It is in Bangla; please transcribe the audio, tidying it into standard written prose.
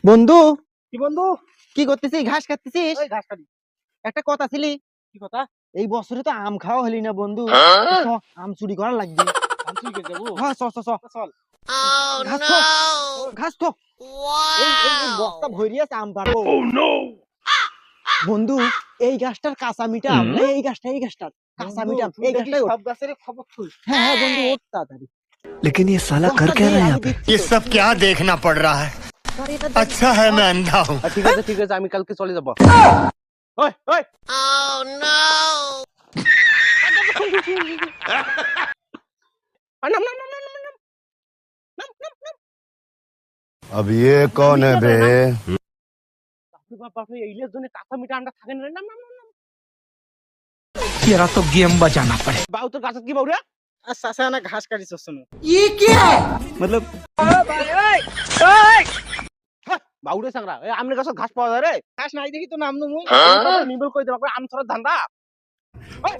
বন্ধু, কি বন্ধু? কি করতেছিস? ঘাস কাটতেছিস? ওই ঘাস কাটি। একটা কথা ছিলি, কি কথা? এই বছরে তো আম খাওয়া হলি না বন্ধু। চ, আম চুরি করা লাগবে। আম চুরি করে যাবো? হ্যাঁ, চ চ চ। চল। ঘাস খো, ঘাস খো। এই বস্তা ভরি আছে আম পারবো। বন্ধু, এই গাছটার কাঁচা মিঠা আম না, এই গাছটার কাঁচা বন্ধু, মিঠা আম। তুই এই দেখি গাছটাই ওঠ। সব গাছের খবর তুই। হ্যাঁ হ্যাঁ বন্ধু, ওঠ তাড়াতাড়ি। लेकिन ये साला कर বস্তা क्या দে, रहा है আমি यहाँ पे? দিচ্ছি ये তো। सब क्या देखना पड़ रहा है? আরে এটা দে। अच्छा है मैं अंधा हूँ। ঠিক আছে ঠিক আছে, আমি কালকে চলে যাবো। ওই ওই নাম নাম নাম নাম নাম নাম নাম নাম নাম। अब ये कौन है बे? বাপরে বাপ, বাপরে, এই লের জন্য কাঁচা মিঠা আন্ডা থাকে না। নাম নাম নাম নাম। तेरा तो गेम बजाना पड़े। বাউ তোর গাছত কি বাউ রে? চাচা না ঘাস কাটিছ শুনো। মতলব বাউ রে সাংরা, এই আমনে গাছত ঘাস পাওয়া যায় রে? ঘাস নাই দেখি তো নাম নু মুই। নিবল কই দেবা আম ছড়া ধান্দা। ওই